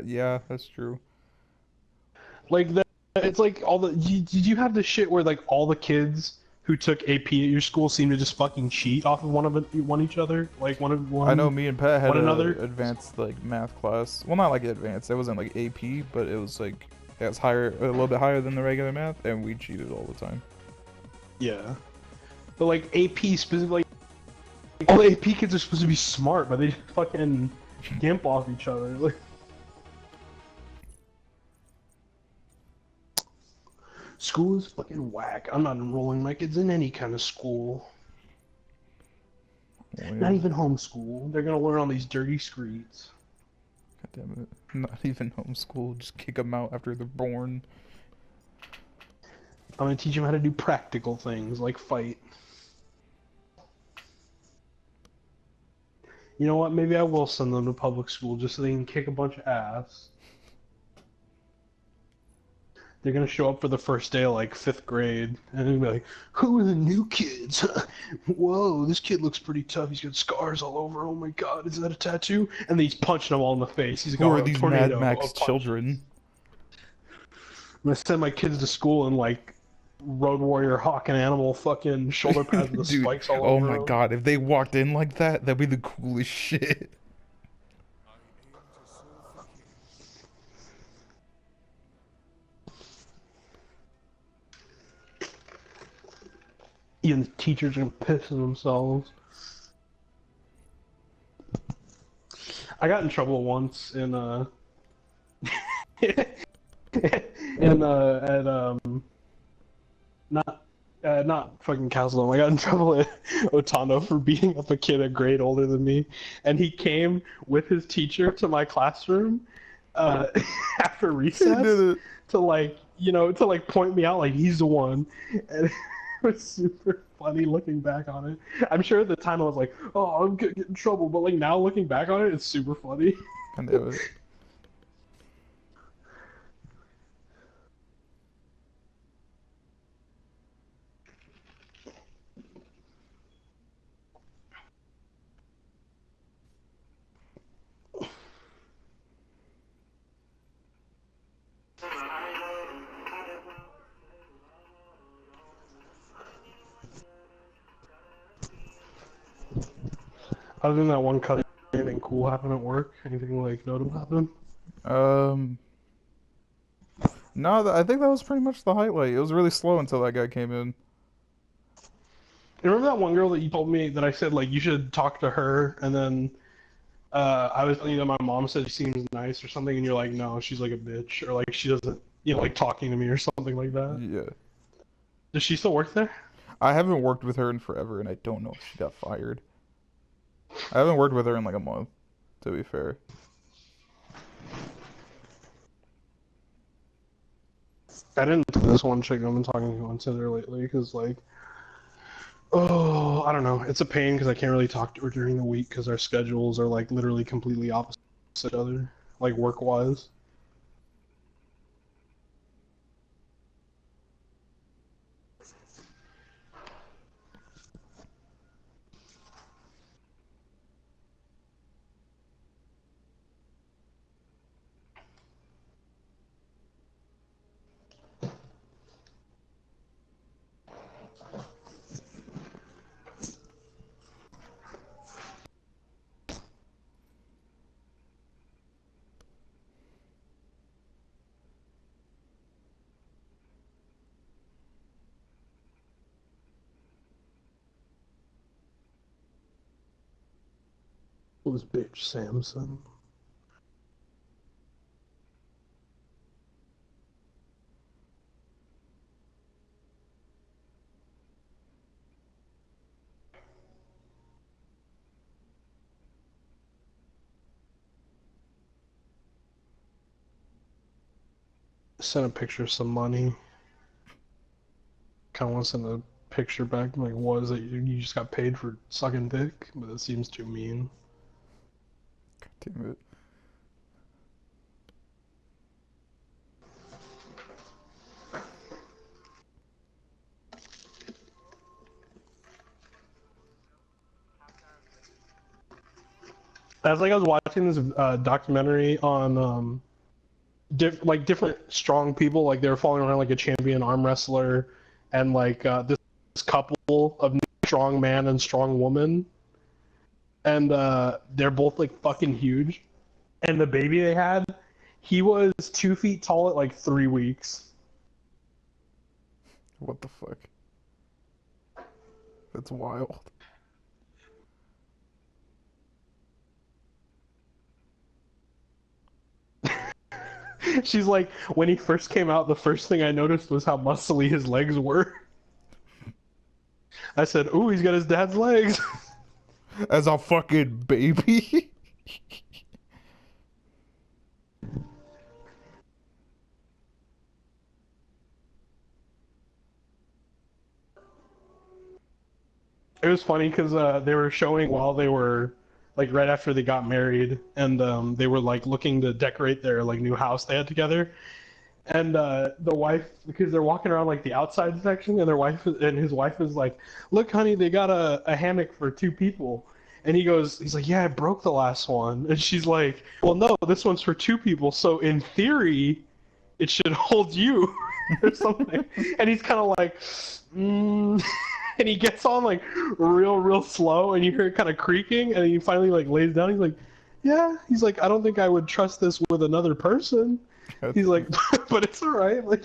Yeah, that's true. Like that, it's like all the. Did you have the shit where like all the kids who took AP at your school seemed to just fucking cheat off of one each other, like I know me and Pat had one a another? advanced like math class. Well, not like advanced. It wasn't like AP, but it was like it was higher, a little bit higher than the regular math, and we cheated all the time. Yeah, but like AP specifically, all the AP kids are supposed to be smart, but they just fucking gimp off each other. Like, school is fucking whack. I'm not enrolling my kids in any kind of school. Well, Not yeah. even homeschool. They're gonna learn on these dirty streets. God damn it. Not even homeschool. Just kick them out after they're born. I'm gonna teach them how to do practical things like fight. You know what? Maybe I will send them to public school just so they can kick a bunch of ass. They're gonna show up for the first day of like 5th grade, and they'll be like, "Who are the new kids? Whoa, this kid looks pretty tough. He's got scars all over. Oh my God, is that a tattoo?" And then he's punching them all in the face. He's like, Who are "Oh, a these Mad tornado Max of punches." children? I'm gonna send my kids to school in like Road Warrior Hawk and Animal fucking shoulder pads with the Dude, spikes all oh over my them. god, if they walked in like that, that'd be the coolest shit. Even the teachers are gonna piss themselves. I got in trouble once in in at not not fucking Castle. I got in trouble at Otando for beating up a kid a grade older than me, and he came with his teacher to my classroom uh, after He did recess it. to like to like point me out like he's the one, and it was super funny looking back on it. I'm sure at the time I was like, oh, I'm gonna get in trouble, but like now looking back on it, it's super funny. God damn it. Other than that one cut, anything cool happen at work? Anything like notable happen? Um, no, I think that was pretty much the highlight. It was really slow until that guy came in. You remember that one girl that you told me that I said like you should talk to her, and then I was telling you that my mom said she seems nice or something, and you're like, no, she's like a bitch, or like she doesn't, like talking to me or something like that. Yeah. Does she still work there? I haven't worked with her in forever, and I don't know if she got fired. I haven't worked with her in like a month, to be fair. I didn't. This one chick I've been talking to on Tinder lately because like, oh, I don't know. It's a pain because I can't really talk to her during the week because our schedules are like literally completely opposite each other, like work wise. This bitch Samson. Sent a picture of some money. Kind of want to send a picture back. Like, was that you just got paid for sucking dick? But it seems too mean. Damn it. That's like I was watching this documentary on different strong people. Like they were following around like a champion arm wrestler and like this couple of strong man and strong woman, and they're both like fucking huge. And the baby they had, he was 2 feet tall at like 3 weeks. What the fuck? That's wild. She's like, when he first came out, the first thing I noticed was how muscly his legs were. I said, "Ooh, he's got his dad's legs." As a fucking baby. It was funny because they were showing while they were like right after they got married, and they were like looking to decorate their like new house they had together. And the wife, because they're walking around like the outside section, and their wife and his wife is like, "Look, honey, they got a hammock for 2 people." And he's like, "Yeah, I broke the last one." And she's like, "Well, no, this one's for 2 people, so in theory, it should hold you," or something. And he's kind of like, mm. And he gets on like real slow, and you hear it kind of creaking, and he finally like lays down. He's like, "Yeah," he's like, "I don't think I would trust this with another person." He's like, "But it's all right." Like,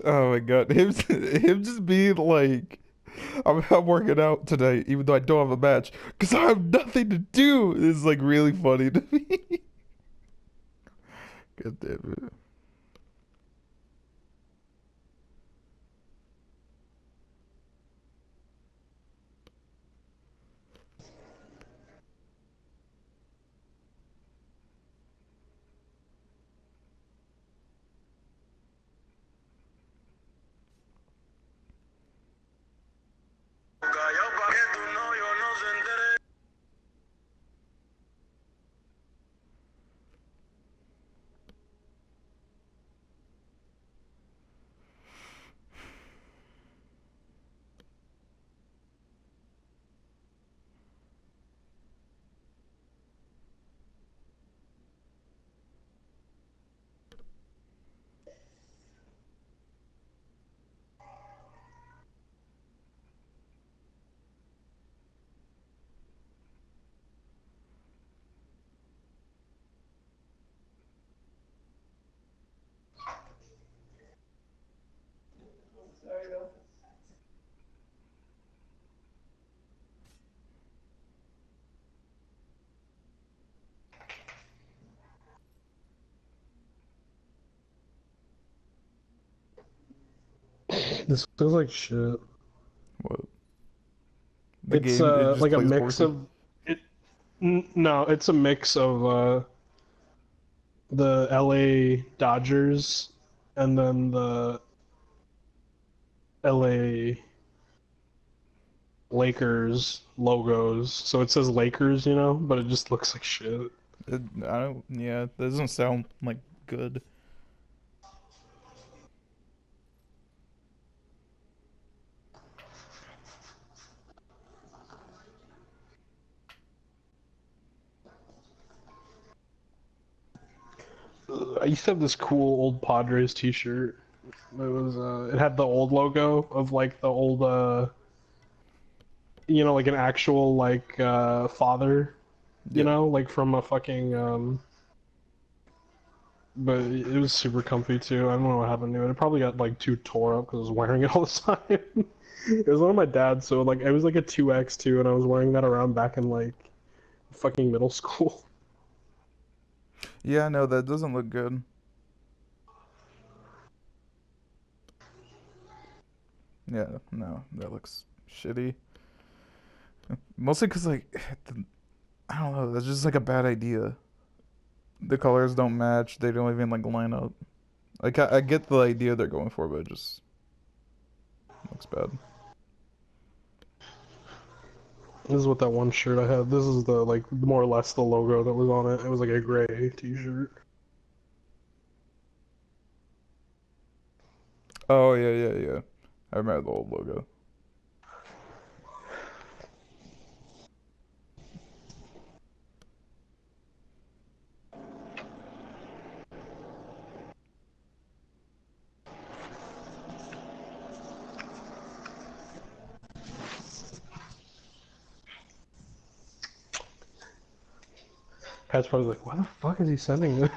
Oh my god, him just being like, I'm working out today, even though I don't have a match, because I have nothing to do. Is like really funny to me. God damn it. This feels like shit. What? The It's game, it just like a plays mix poorly. of it. No, it's a mix of the LA Dodgers and then the LA Lakers logos. So it says Lakers, but it just looks like shit. I don't, yeah, that doesn't sound like good. I used to have this cool old Padres T-shirt. It had the old logo of like the old like an actual like father, Yeah. like from a fucking but it was super comfy too. I don't know what happened to it. It probably got like too tore up because I was wearing it all the time. It was one of my dad's, so like it was like a 2X too, and I was wearing that around back in like fucking middle school. Yeah, no, that doesn't look good. Yeah, no, that looks shitty. Mostly because, like, I don't know, that's just like a bad idea. The colors don't match, they don't even like line up. Like, I get the idea they're going for, but it just looks bad. This is what that one shirt I had. This is the like more or less the logo that was on it. It was like a gray T-shirt. Oh, yeah, yeah, yeah. I remember the old logo. Pat's probably like, why the fuck is he sending this?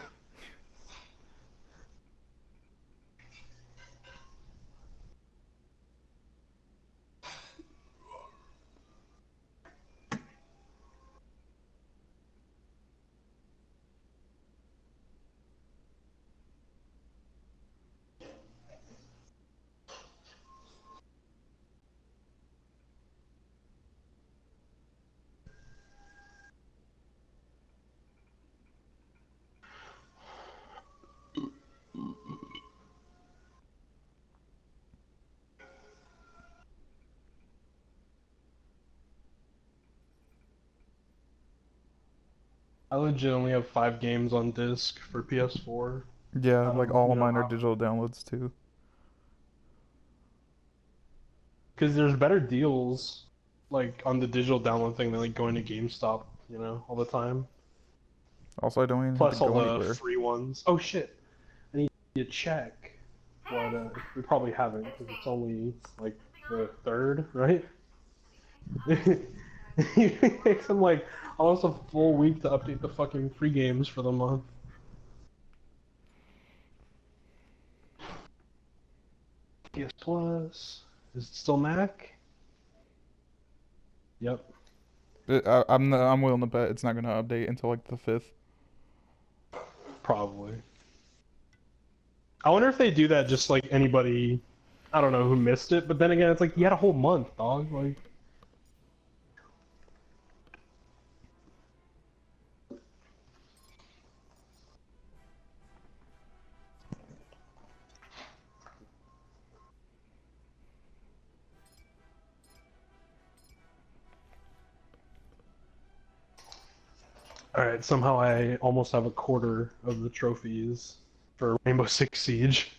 I legit only have 5 games on disc for PS4 Yeah, out like of all of mine are digital downloads too. because there's better deals like on the digital download thing than like going to GameStop, all the time. Also, I don't even have to Plus all go the anywhere. free ones. Oh shit! I need to check what we probably haven't because it's only like the third, right? It takes them like almost a full week to update the fucking free games for the month. PS Plus. Is it still Mac? Yep, I'm willing to bet it's not gonna update until like the 5th. probably. I wonder if they do that just like anybody, I don't know, who missed it. But then again, it's like you had a whole month, dog. Like, all right, somehow I almost have a quarter of the trophies for Rainbow Six Siege.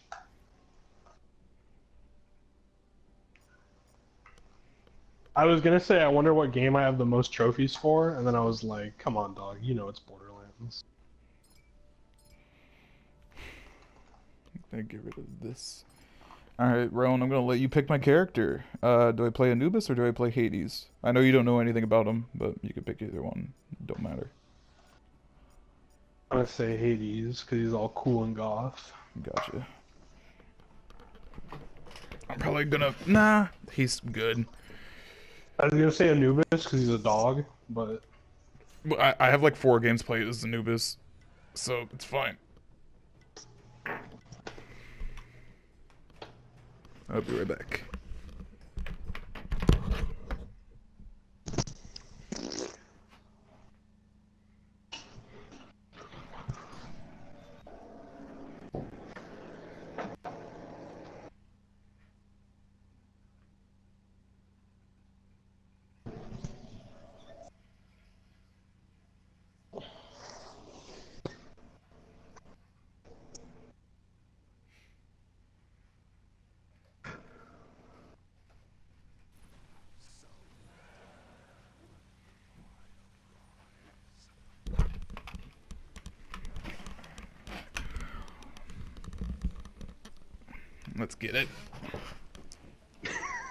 I was gonna say I wonder what game I have the most trophies for, and then I was like, come on, dog, it's Borderlands. Gonna get rid of this. Alright, Rowan, I'm gonna let you pick my character. Do I play Anubis or do I play Hades? I know you don't know anything about him, but you can pick either one. Don't matter. I'm gonna say Hades because he's all cool and goth. Gotcha. I'm probably gonna. Nah, he's good. I was gonna say Anubis because he's a dog, but I have like 4 games played as Anubis, so it's fine. I'll be right back. Let's get it.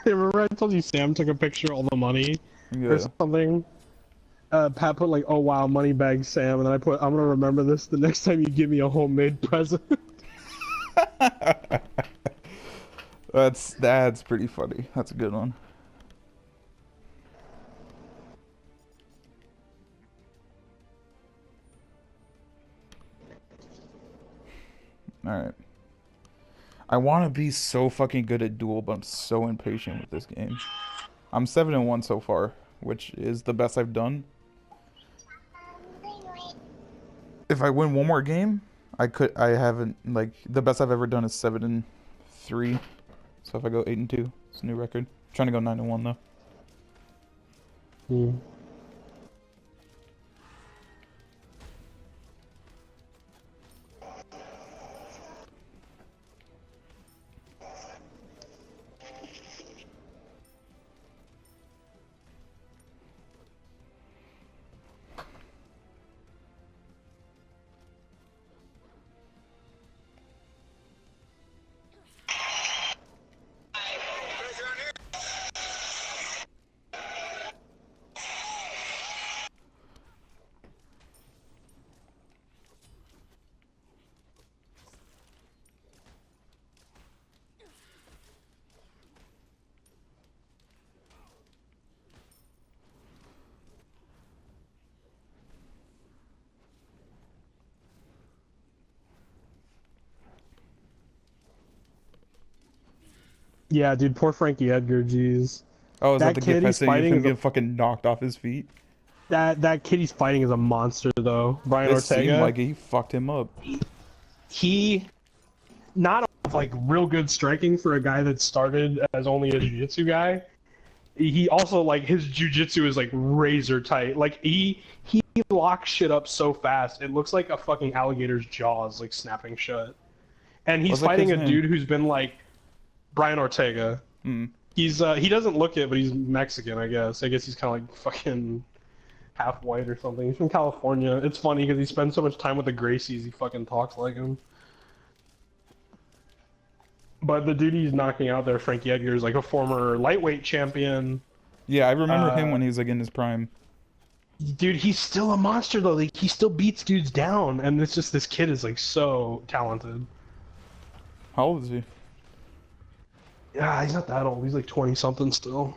Remember I told you Sam took a picture of all the money or Yeah. something? Pat put like, "Oh wow, money bag Sam," and then I put, "I'm gonna remember this the next time you give me a homemade present." That's pretty funny. That's a good one. Alright. I want to be so fucking good at Duel, but I'm so impatient with this game. I'm 7-1 so far, which is the best I've done. If I win one more game, I haven't, like, the best I've ever done is 7-3. So if I go 8-2, it's a new record. I'm trying to go 9-1 though. Hmm. Yeah, dude, poor Frankie Edgar, jeez. Oh, is that That the gift kid I he's sent you of fighting him is a getting fucking knocked off his feet? that kid he's fighting is a monster though. Brian It seemed Ortega. like he fucked him up. He not like real good striking for a guy that started as only a jiu-jitsu guy. He also like his jiu-jitsu is like razor tight. Like he locks shit up so fast. It looks like a fucking alligator's jaws like snapping shut. And he's What's that fighting kid's a name? dude who's been like Brian Ortega. Hmm. He doesn't look it, but he's Mexican, I guess. I guess he's kind of like fucking half white or something. He's from California. It's funny because he spends so much time with the Gracies, he fucking talks like him. But the dude he's knocking out there, Frankie Edgar, is like a former lightweight champion. Yeah, I remember him Uh, when he was like in his prime. Dude, he's still a monster though. Like he still beats dudes down, and it's just this kid is like so talented. How old is he? Yeah, he's not that old. He's like 20 something still.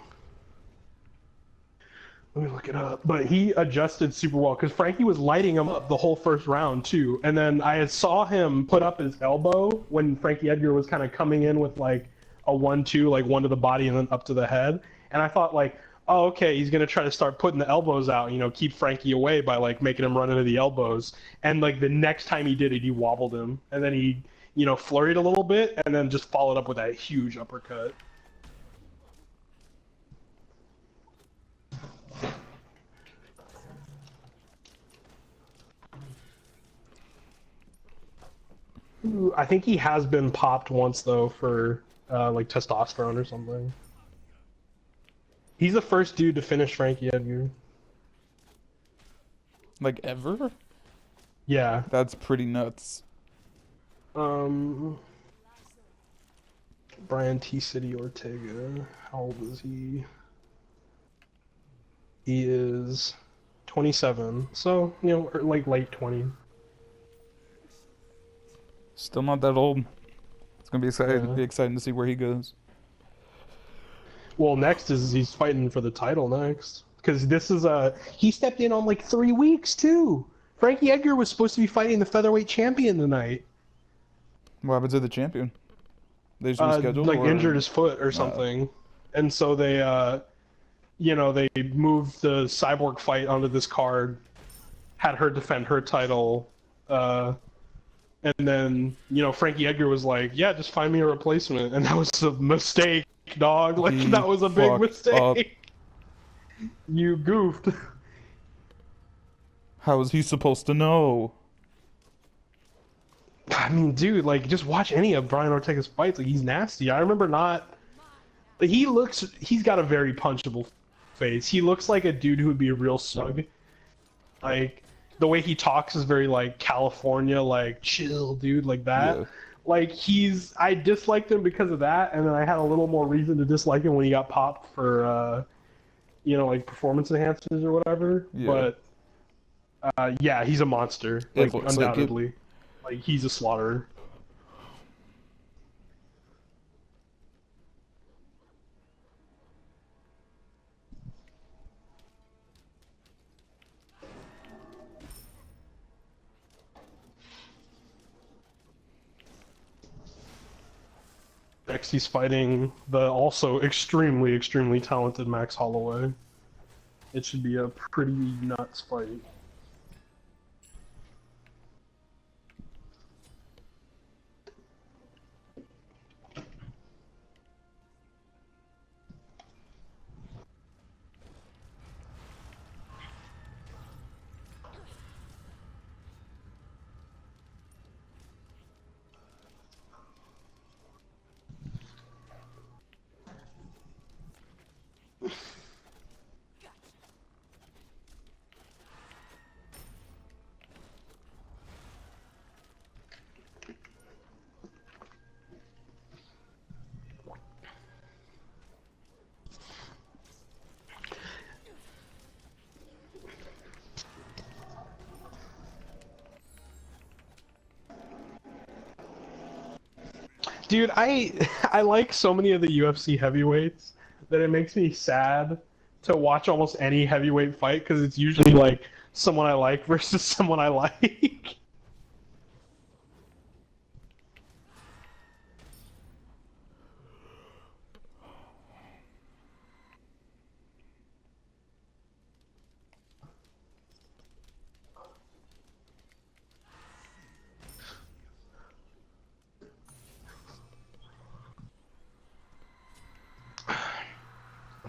Let me look it up. But he adjusted super well because Frankie was lighting him up the whole first round too. And then I saw him put up his elbow when Frankie Edgar was kind of coming in with like a 1-2, like one to the body and then up to the head. And I thought like, oh, okay, he's gonna try to start putting the elbows out, keep Frankie away by like making him run into the elbows. And like the next time he did it, he wobbled him, and then he, flurried a little bit, and then just followed up with that huge uppercut. Ooh, I think he has been popped once though for like testosterone or something. He's the first dude to finish Frankie Edgar. Like ever? Yeah. That's pretty nuts. Brian T. City Ortega. How old is he? He is 27. So, like late 20. Still not that old. It's gonna be exciting. Yeah. Be exciting to see where he goes. Well, next is he's fighting for the title next. Because this is he stepped in on like 3 weeks too. Frankie Edgar was supposed to be fighting the featherweight champion tonight. What happened to the champion? They just rescheduled, like injured or his foot or something, and so they they moved the Cyborg fight onto this card, had her defend her title, and then Frankie Edgar was like, yeah, just find me a replacement, and that was a mistake, dog. Like he that was a big fucked up. mistake. You goofed. How was he supposed to know? I mean, dude, like just watch any of Brian Ortega's fights. Like he's nasty. I remember not. Like, he's got a very punchable face. He looks like a dude who would be a real slug. Like the way he talks is very like California, like chill, dude, like that. Yeah. Like I disliked him because of that, and then I had a little more reason to dislike him when he got popped for like performance enhancers or whatever. Yeah. But yeah, he's a monster, It like looks like it. undoubtedly. Like he's a slaughterer. Next, he's fighting the also extremely, extremely talented Max Holloway. It should be a pretty nuts fight. Dude, I like so many of the UFC heavyweights that it makes me sad to watch almost any heavyweight fight because it's usually like someone I like versus someone I like.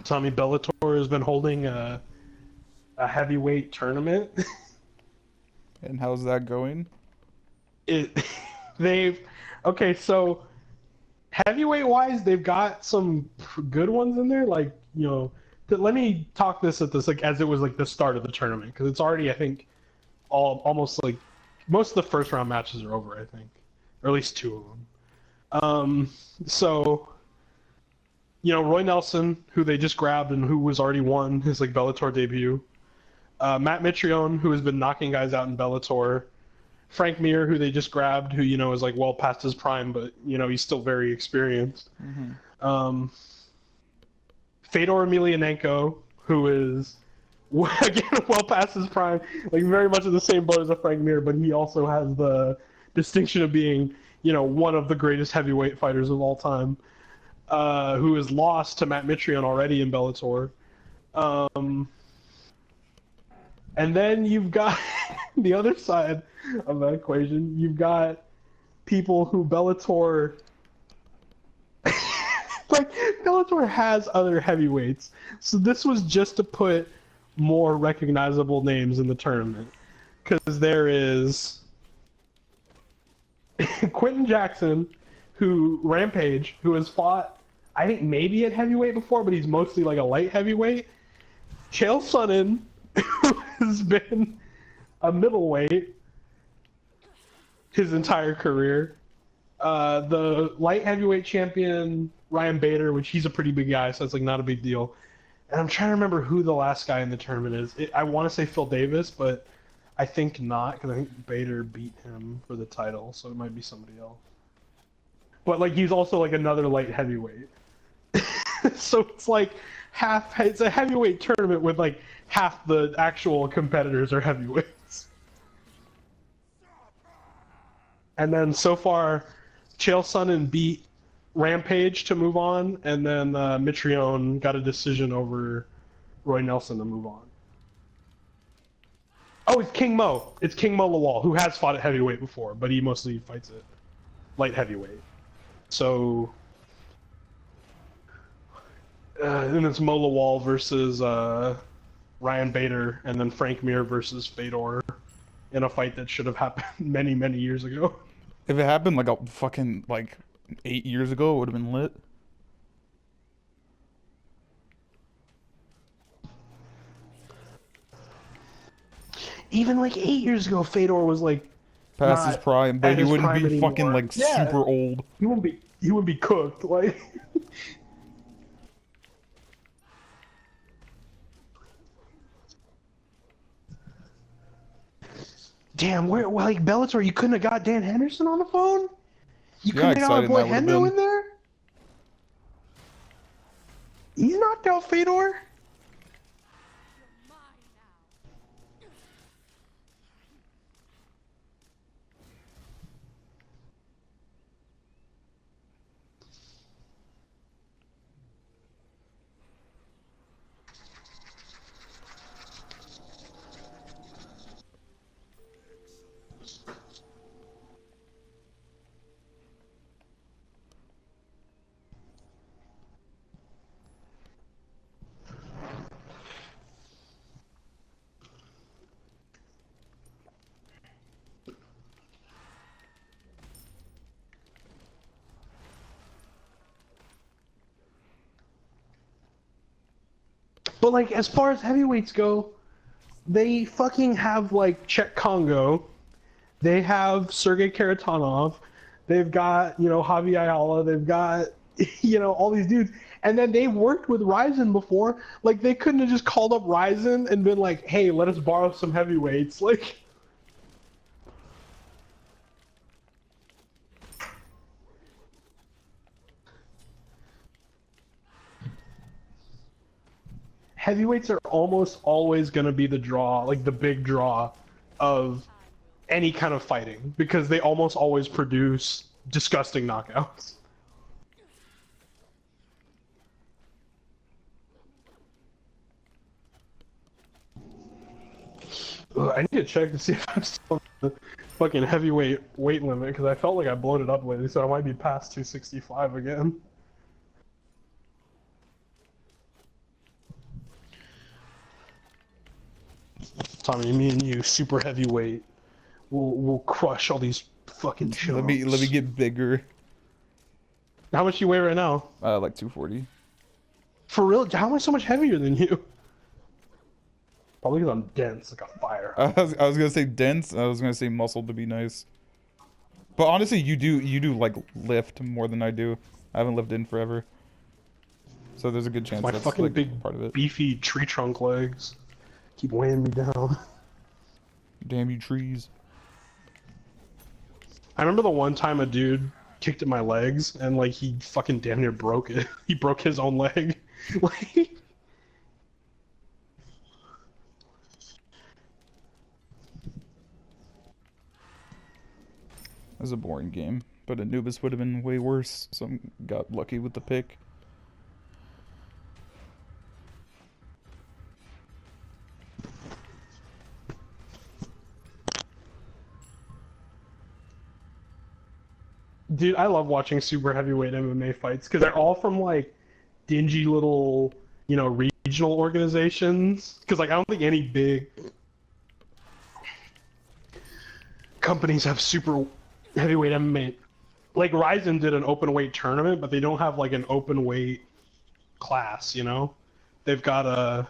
Tommy Bellator has been holding a heavyweight tournament. And how's that going? It they've okay, so heavyweight wise, they've got some good ones in there. Like let me talk this at this like as it was like the start of the tournament because it's already I think almost like most of the first round matches are over. I think, or at least two of them. So. Roy Nelson, who they just grabbed and who was already won his like Bellator debut. Matt Mitrione, who has been knocking guys out in Bellator. Frank Mir, who they just grabbed, who is like well past his prime, but he's still very experienced. Mm-hmm. Fedor Emelianenko, who is again well past his prime, like very much in the same boat as a Frank Mir, but he also has the distinction of being one of the greatest heavyweight fighters of all time. Who has lost to Matt Mitrione already in Bellator. And then you've got the other side of that equation. You've got people who Bellator... like, Bellator has other heavyweights. So this was just to put more recognizable names in the tournament. Because there is Quentin Jackson, Rampage, who has fought, I think maybe at heavyweight before, but he's mostly like a light heavyweight. Chael Sonnen, who has been a middleweight his entire career. The light heavyweight champion, Ryan Bader, which he's a pretty big guy, so it's like not a big deal. And I'm trying to remember who the last guy in the tournament is. I want to say Phil Davis, but I think not, because I think Bader beat him for the title, so it might be somebody else. But like he's also like another light heavyweight. So it's like it's a heavyweight tournament with like half the actual competitors are heavyweights. And then so far, Chael Sonnen beat Rampage to move on, and then Mitrione got a decision over Roy Nelson to move on. Oh, it's King Mo. It's King Mo Lawal, who has fought at heavyweight before, but he mostly fights at light heavyweight. So, and it's Mo Lawal versus Ryan Bader, and then Frank Mir versus Fedor in a fight that should have happened many, many years ago. If it happened like a fucking like 8 years ago, it would have been lit. Even like 8 years ago, Fedor was like Past his prime, but he wouldn't be anymore. fucking like super old. He wouldn't be cooked like. Damn, where like Bellator, you couldn't have got Dan Henderson on the phone? You couldn't have got my boy Hendo in there? He's knocked out Fedor? But like, as far as heavyweights go, they fucking have like Czech Congo, they have Sergey Karatanov, they've got, you know, Javi Ayala, they've got, you know, all these dudes, and then they worked with Ryzen before. Like, they couldn't have just called up Ryzen and been like, hey, let us borrow some heavyweights. Like, heavyweights are almost always going to be the draw, like the big draw of any kind of fighting, because they almost always produce disgusting knockouts. I need to check to see if I'm still in the fucking heavyweight weight limit, because I felt like I bloated up lately, so I might be past 265 again. Tommy, me and you, super heavyweight, we'll crush all these fucking chumps. Let me get bigger. How much you weigh right now? Like 240. For real? How am I so much heavier than you? Probably because I'm dense, like a fire. I was gonna say dense. I was gonna say muscle to be nice. But honestly, you do like lift more than I do. I haven't lifted in forever, so there's a good chance My that's fucking like big, part of it. beefy tree trunk legs keep weighing me down. Damn you trees! I remember the one time a dude kicked at my legs and like he fucking damn near broke it. He broke his own leg. Like. It was a boring game, but Anubis would have been way worse, so I got lucky with the pick. Dude, I love watching super heavyweight MMA fights because they're all from like dingy little, you know, regional organizations. Because like I don't think any big companies have super heavyweight MMA. Like Ryzen did an open weight tournament, but they don't have like an open weight class. You know, they've got a,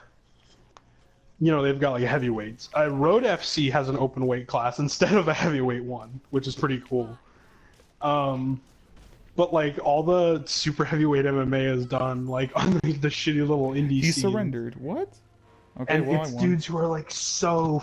you know, they've got like heavyweights. Road FC has an open weight class instead of a heavyweight one, which is pretty cool. But like all the super heavyweight MMA is done like on like, the shitty little indie He scene. surrendered. What? Okay, And well, it's I won. dudes who are like so